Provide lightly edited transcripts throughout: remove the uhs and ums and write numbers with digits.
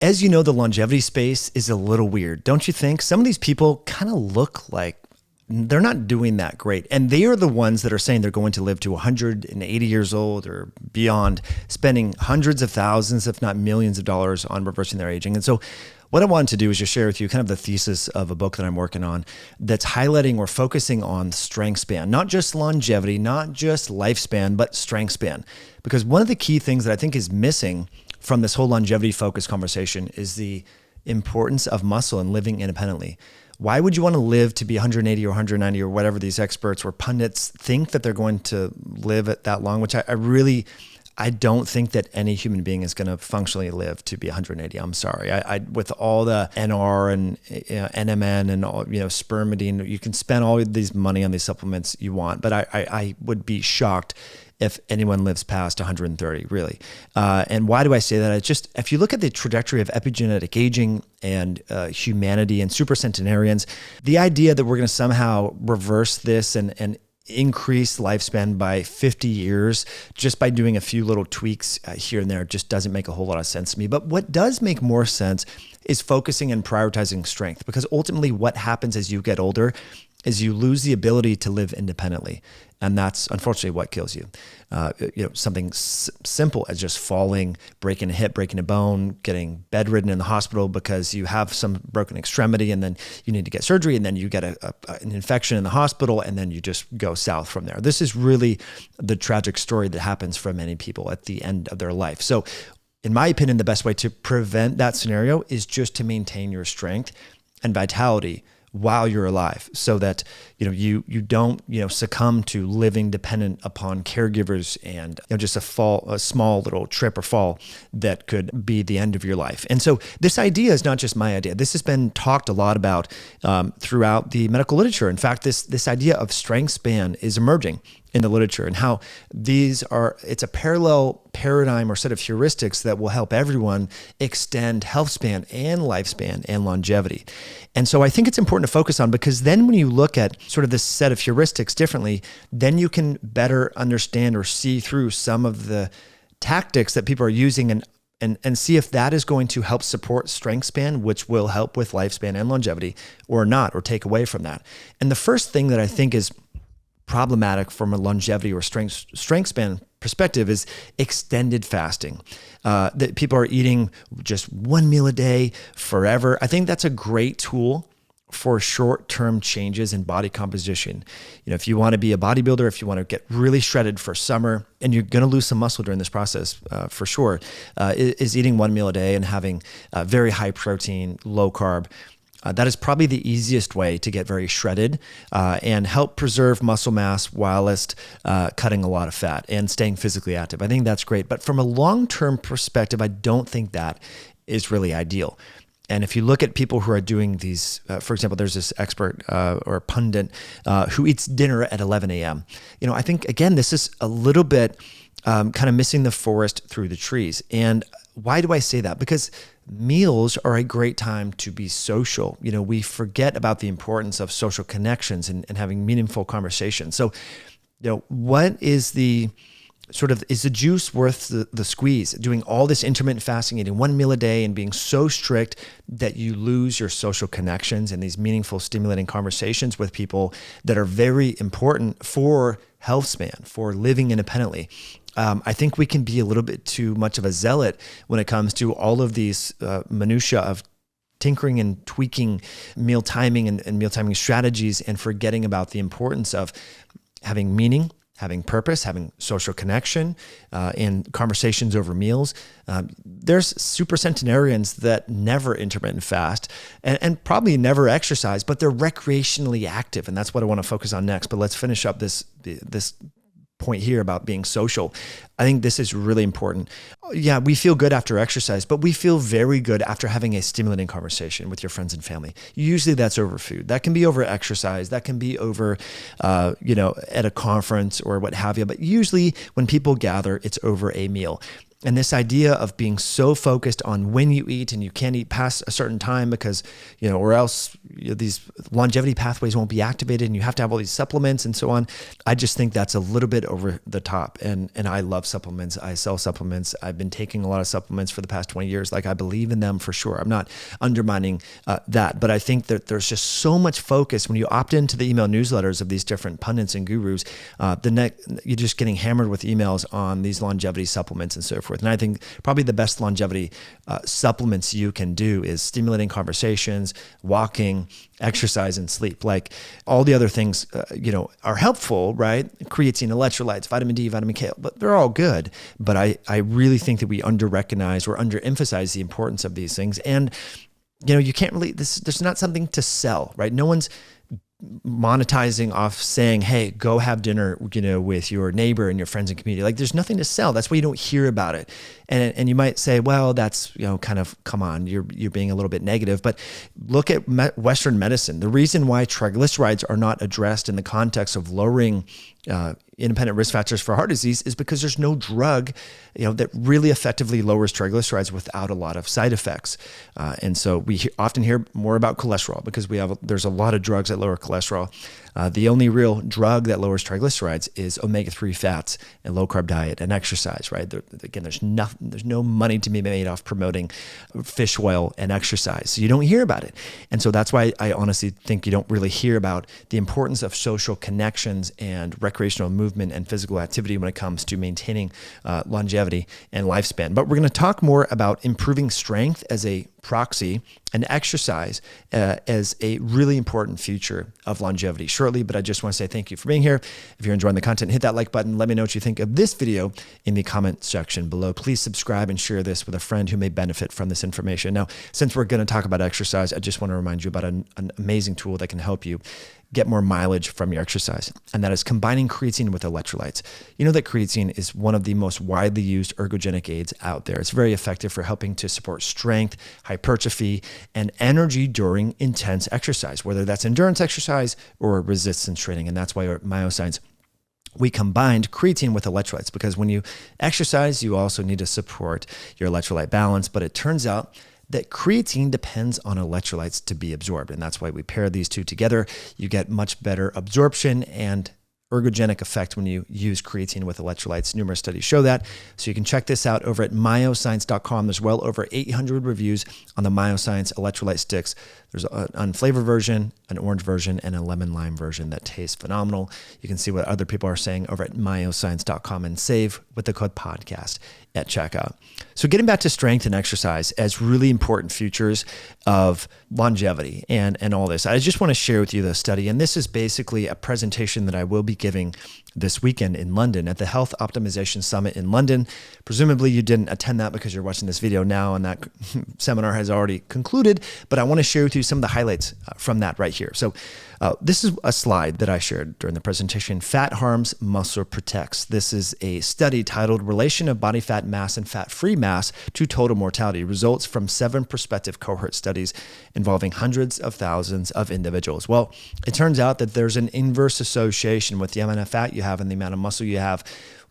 As you know, the longevity space is a little weird, don't you think? Some of these people kind of look like they're not doing that great. And they are the ones that are saying they're going to live to 180 years old or beyond, spending hundreds of thousands, if not millions of dollars on reversing their aging. And so what I wanted to do is just share with you kind of the thesis of a book that I'm working on that's highlighting or focusing on strength span, not just longevity, not just lifespan, but strength span. Because one of the key things that I think is missing from this whole longevity focused conversation is the importance of muscle and living independently. Why would you want to live to be 180 or 190 or whatever these experts or pundits think that they're going to live at that long, which I don't think that any human being is going to functionally live to be 180. I'm sorry. I with all the NR and NMN and all, spermidine, you can spend all of these money on these supplements you want, but I would be shocked if anyone lives past 130, really. And why do I say that? It's just, if you look at the trajectory of epigenetic aging and humanity and supercentenarians, the idea that we're going to somehow reverse this and increase lifespan by 50 years just by doing a few little tweaks here and there just doesn't make a whole lot of sense to me. But what does make more sense is focusing and prioritizing strength, because ultimately what happens as you get older is you lose the ability to live independently. And that's unfortunately what kills you. Something simple as just falling, breaking a hip, breaking a bone, getting bedridden in the hospital because you have some broken extremity, and then you need to get surgery, and then you get an infection in the hospital, and then you just go south from there. This is really the tragic story that happens for many people at the end of their life. So in my opinion, the best way to prevent that scenario is just to maintain your strength and vitality while you're alive, so that you don't succumb to living dependent upon caregivers and just a small little trip or fall that could be the end of your life. And so this idea is not just my idea. This has been talked a lot about throughout the medical literature. In fact, this idea of strength span is emerging in the literature, and how it's a parallel paradigm or set of heuristics that will help everyone extend health span and lifespan and longevity. And so I think it's important to focus on, because then when you look at sort of this set of heuristics differently, then you can better understand or see through some of the tactics that people are using and see if that is going to help support strength span, which will help with lifespan and longevity, or not, or take away from that. And the first thing that I think is problematic from a longevity or strength span perspective is extended fasting. That people are eating just one meal a day forever. I think that's a great tool for short-term changes in body composition. If you want to be a bodybuilder, if you want to get really shredded for summer, and you're going to lose some muscle during this process for sure, is eating one meal a day and having very high protein, low carb. That is probably the easiest way to get very shredded and help preserve muscle mass whilst cutting a lot of fat and staying physically active. I think that's great. But from a long-term perspective, I don't think that is really ideal. And if you look at people who are doing these, for example, there's this expert or pundit who eats dinner at 11 a.m. I think, again, this is a little bit kind of missing the forest through the trees. And why do I say that? Because meals are a great time to be social. We forget about the importance of social connections and having meaningful conversations. So, what is is the juice worth the squeeze? Doing all this intermittent fasting, eating one meal a day, and being so strict that you lose your social connections and these meaningful, stimulating conversations with people that are very important for health span, for living independently. I think we can be a little bit too much of a zealot when it comes to all of these minutia of tinkering and tweaking meal timing and meal timing strategies, and forgetting about the importance of having meaning, having purpose, having social connection, and conversations over meals. There's supercentenarians that never intermittent fast and probably never exercise, but they're recreationally active. And that's what I want to focus on next. But let's finish up this point here about being social. I think this is really important. Yeah, we feel good after exercise, but we feel very good after having a stimulating conversation with your friends and family. Usually that's over food. That can be over exercise. That can be over, at a conference or what have you. But usually when people gather, it's over a meal. And this idea of being so focused on when you eat and you can't eat past a certain time because, or else these longevity pathways won't be activated and you have to have all these supplements and so on. I just think that's a little bit over the top. And I love supplements. I sell supplements. I've been taking a lot of supplements for the past 20 years. Like, I believe in them for sure. I'm not undermining that, but I think that there's just so much focus when you opt into the email newsletters of these different pundits and gurus. You're just getting hammered with emails on these longevity supplements and so forth. And I think probably the best longevity supplements you can do is stimulating conversations, walking, exercise, and sleep. Like, all the other things, are helpful, right? Creatine, electrolytes, vitamin D, vitamin K, but they're all good. But I really think that we under-recognize or under-emphasize the importance of these things. And, you can't really, there's not something to sell, right? No one's monetizing off saying, hey, go have dinner, with your neighbor and your friends and community. Like, there's nothing to sell. That's why you don't hear about it. And you might say, well, that's, kind of, come on, you're being a little bit negative. But look at Western medicine. The reason why triglycerides are not addressed in the context of lowering independent risk factors for heart disease is because there's no drug, that really effectively lowers triglycerides without a lot of side effects. And so we often hear more about cholesterol because there's a lot of drugs that lower cholesterol. The only real drug that lowers triglycerides is omega-3 fats and low carb diet and exercise, right? Again, there's no money to be made off promoting fish oil and exercise. So you don't hear about it. And so that's why I honestly think you don't really hear about the importance of social connections and recreational movement and physical activity when it comes to maintaining longevity and lifespan. But we're going to talk more about improving strength as a proxy and exercise as a really important feature of longevity shortly. But I just want to say thank you for being here. If you're enjoying the content, hit that like button. Let me know what you think of this video in the comment section below. Please subscribe and share this with a friend who may benefit from this information. Now, since we're going to talk about exercise, I just want to remind you about an amazing tool that can help you get more mileage from your exercise, and that is combining creatine with electrolytes. You know that creatine is one of the most widely used ergogenic aids out there. It's very effective for helping to support strength, hypertrophy, and energy during intense exercise, whether that's endurance exercise or resistance training. And that's why at Myokines, we combined creatine with electrolytes, because when you exercise, you also need to support your electrolyte balance. But it turns out that creatine depends on electrolytes to be absorbed. And that's why we pair these two together. You get much better absorption and ergogenic effect when you use creatine with electrolytes. Numerous studies show that. So you can check this out over at myoscience.com. There's well over 800 reviews on the Myoscience electrolyte sticks. There's an unflavored version, an orange version, and a lemon lime version that tastes phenomenal. You can see what other people are saying over at myoscience.com and save with the code podcast at checkout. So getting back to strength and exercise as really important features of longevity and all this, I just want to share with you the study. And this is basically a presentation that I will be giving this weekend in London at the Health Optimization Summit in London. Presumably you didn't attend that because you're watching this video now and that seminar has already concluded, but I want to share with you some of the highlights from that right here. So this is a slide that I shared during the presentation. Fat harms, muscle protects. This is a study titled Relation of Body Fat Mass and Fat-Free Mass to Total Mortality. Results from 7 prospective cohort studies involving hundreds of thousands of individuals. Well, it turns out that there's an inverse association with the amount of fat you have and the amount of muscle you have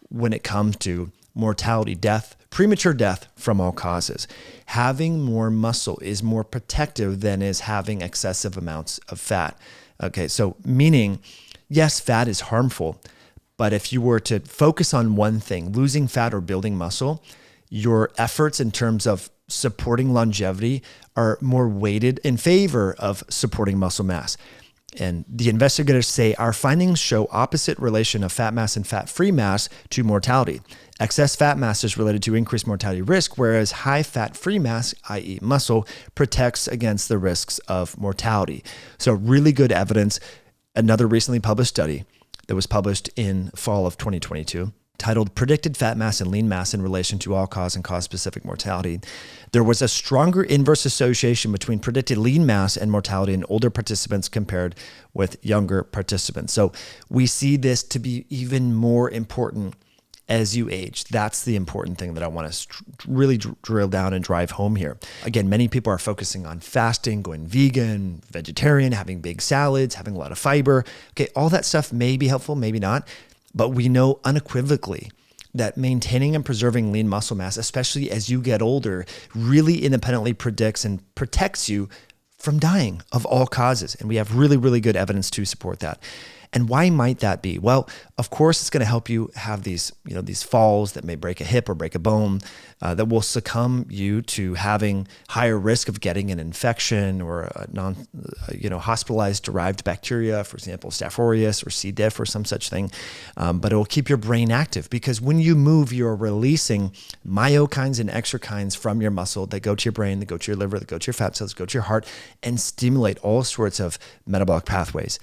when it comes to mortality, death, premature death from all causes. Having more muscle is more protective than is having excessive amounts of fat. Okay, so meaning, yes, fat is harmful, but if you were to focus on one thing, losing fat or building muscle, your efforts in terms of supporting longevity are more weighted in favor of supporting muscle mass. And the investigators say our findings show opposite relation of fat mass and fat-free mass to mortality. Excess fat mass is related to increased mortality risk, whereas high fat-free mass, i.e. muscle, protects against the risks of mortality. So really good evidence. Another recently published study that was published in fall of 2022 titled Predicted Fat Mass and Lean Mass in Relation to All-Cause and Cause-Specific Mortality. There was a stronger inverse association between predicted lean mass and mortality in older participants compared with younger participants. So we see this to be even more important as you age. That's the important thing that I want to really drill down and drive home here. Again, many people are focusing on fasting, going vegan, vegetarian, having big salads, having a lot of fiber. Okay, all that stuff may be helpful, maybe not. But we know unequivocally that maintaining and preserving lean muscle mass, especially as you get older, really independently predicts and protects you from dying of all causes. And we have really, really good evidence to support that. And why might that be? Well, of course, it's going to help you have these falls that may break a hip or break a bone that will succumb you to having higher risk of getting an infection or a hospitalized derived bacteria, for example, Staph aureus or C. diff or some such thing. But it will keep your brain active because when you move, you're releasing myokines and exerkines from your muscle that go to your brain, that go to your liver, that go to your fat cells, go to your heart, and stimulate all sorts of metabolic pathways.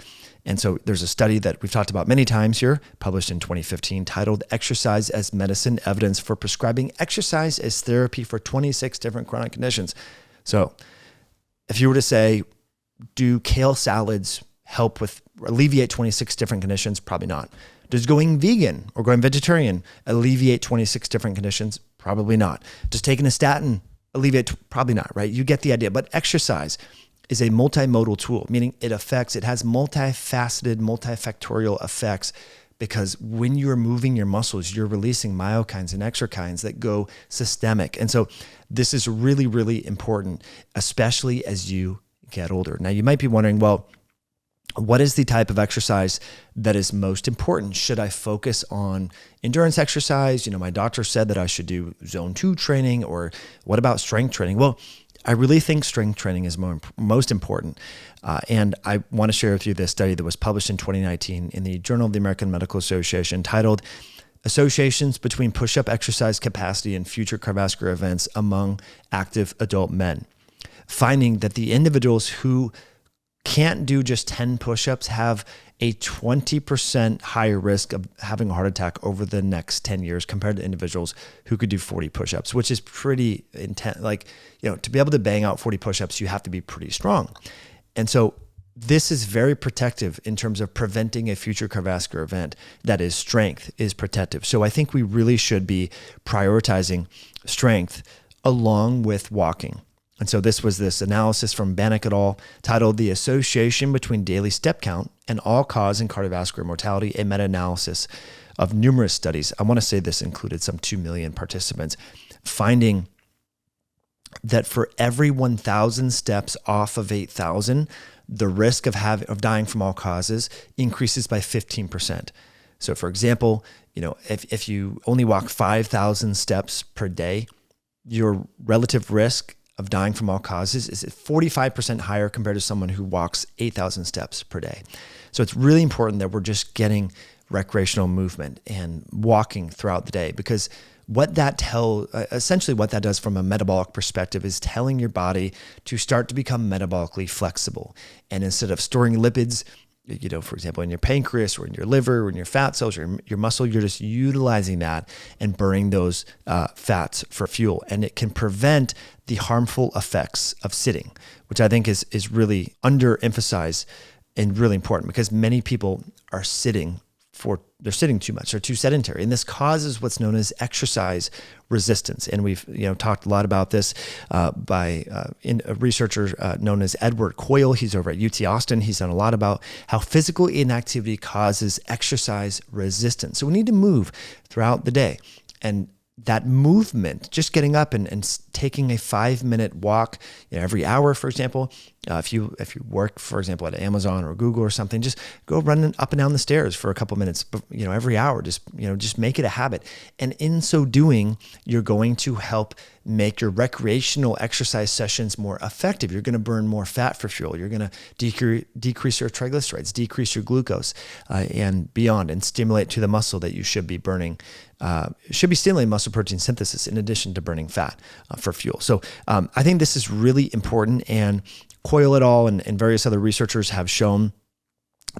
And so there's a study that we've talked about many times here, published in 2015, titled Exercise as Medicine, Evidence for Prescribing Exercise as Therapy for 26 Different Chronic Conditions. So if you were to say, do kale salads help with alleviate 26 different conditions? Probably not. Does going vegan or going vegetarian alleviate 26 different conditions? Probably not. Does taking a statin alleviate? Probably not, right? You get the idea. But exercise is a multimodal tool, meaning it has multifaceted, multifactorial effects, because when you're moving your muscles, you're releasing myokines and exerkines that go systemic. And so this is really, really important, especially as you get older. Now, you might be wondering, well, what is the type of exercise that is most important? Should I focus on endurance exercise? My doctor said that I should do zone 2 training, or what about strength training? Well, I really think strength training is most important. And I want to share with you this study that was published in 2019 in the Journal of the American Medical Association, titled Associations Between Push-Up Exercise Capacity and Future Cardiovascular Events Among Active Adult Men, finding that the individuals who can't do just 10 push-ups have a 20% higher risk of having a heart attack over the next 10 years compared to individuals who could do 40 push-ups, which is pretty intense. To be able to bang out 40 push-ups, you have to be pretty strong. And so this is very protective in terms of preventing a future cardiovascular event. That is, strength is protective. So I think we really should be prioritizing strength along with walking. And so this was this analysis from Bannock et al. Titled The Association Between Daily Step Count and All-Cause and Cardiovascular Mortality, a meta-analysis of numerous studies. I want to say this included some 2 million participants, finding that for every 1,000 steps off of 8,000, the risk of dying from all causes increases by 15%. So for example, if you only walk 5,000 steps per day, your relative risk of dying from all causes is 45% higher compared to someone who walks 8,000 steps per day. So it's really important that we're just getting recreational movement and walking throughout the day, because essentially what that does from a metabolic perspective is telling your body to start to become metabolically flexible. And instead of storing lipids, for example, in your pancreas or in your liver or in your fat cells or your muscle, you're just utilizing that and burning those fats for fuel. And it can prevent the harmful effects of sitting, which I think is really underemphasized and really important, because many people are they're sitting too much, they're too sedentary. And this causes what's known as exercise resistance. And we've talked a lot about this by a researcher known as Edward Coyle. He's over at UT Austin. He's done a lot about how physical inactivity causes exercise resistance. So we need to move throughout the day. And that movement, just getting up and taking a 5-minute walk every hour, for example. If you work, for example, at Amazon or Google or something, just go running up and down the stairs for a couple minutes, every hour. Just make it a habit. And in so doing, you're going to help make your recreational exercise sessions more effective. You're going to burn more fat for fuel. You're going to decrease your triglycerides, decrease your glucose, and beyond, and stimulate to the muscle that you should be burning. Should be stimulating muscle protein synthesis in addition to burning fat for fuel. So I think this is really important, and Coyle et al. And various other researchers have shown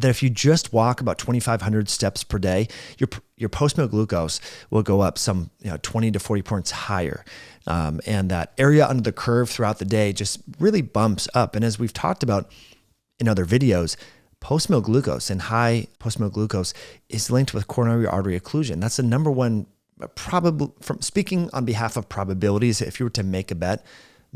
that if you just walk about 2,500 steps per day, your post-meal glucose will go up some 20 to 40 points higher. And that area under the curve throughout the day just really bumps up. And as we've talked about in other videos, post-meal glucose and high post-meal glucose is linked with coronary artery occlusion. That's the number one, probably, from speaking on behalf of probabilities, if you were to make a bet,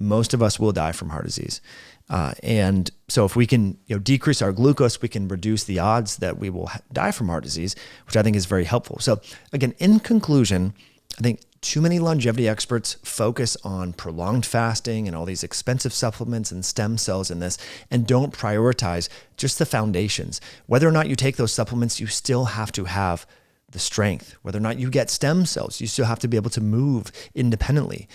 most of us will die from heart disease. And so if we can decrease our glucose, we can reduce the odds that we will die from heart disease, which I think is very helpful. So again, in conclusion, I think too many longevity experts focus on prolonged fasting and all these expensive supplements and stem cells in this, and don't prioritize just the foundations. Whether or not you take those supplements, you still have to have the strength. Whether or not you get stem cells, you still have to be able to move independently,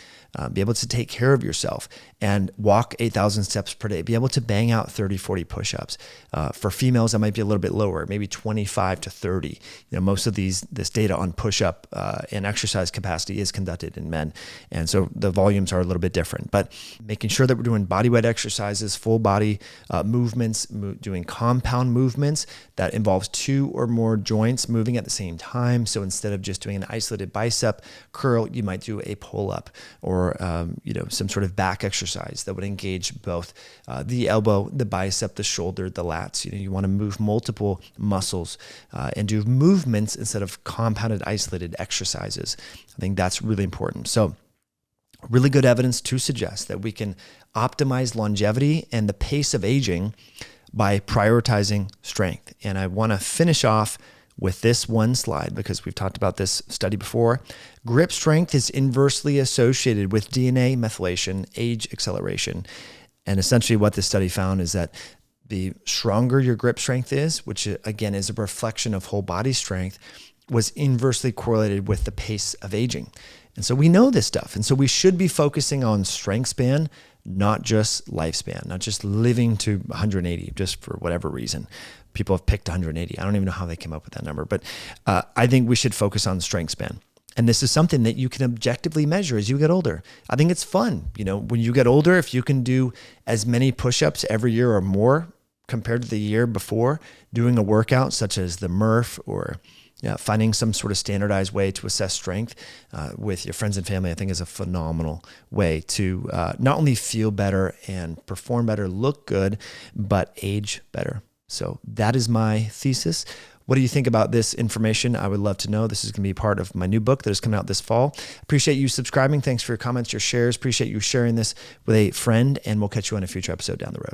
be able to take care of yourself and walk 8,000 steps per day, be able to bang out 30, 40 push-ups. For females, that might be a little bit lower, maybe 25 to 30. Most of this data on push-up and exercise capacity is conducted in men. And so the volumes are a little bit different, but making sure that we're doing body weight exercises, full body movements, doing compound movements that involves 2 or more joints moving at the same time. So instead of just doing an isolated bicep curl, you might do a pull-up or some sort of back exercise that would engage both the elbow, the bicep, the shoulder, the lats. You want to move multiple muscles and do movements instead of compounded, isolated exercises. I think that's really important. So really good evidence to suggest that we can optimize longevity and the pace of aging by prioritizing strength. And I want to finish off with this one slide because we've talked about this study before. Grip strength is inversely associated with DNA methylation, age acceleration. And essentially what this study found is that the stronger your grip strength is, which again is a reflection of whole body strength, was inversely correlated with the pace of aging. And so we know this stuff. And so we should be focusing on strength span, not just lifespan, not just living to 180, just for whatever reason. People have picked 180. I don't even know how they came up with that number, but I think we should focus on strength span. And this is something that you can objectively measure as you get older. I think it's fun. When you get older, if you can do as many push-ups every year or more compared to the year before, doing a workout such as the Murph or finding some sort of standardized way to assess strength with your friends and family, I think is a phenomenal way to not only feel better and perform better, look good, but age better. So that is my thesis. What do you think about this information? I would love to know. This is going to be part of my new book that is coming out this fall. Appreciate you subscribing. Thanks for your comments, your shares. Appreciate you sharing this with a friend, and we'll catch you on a future episode down the road.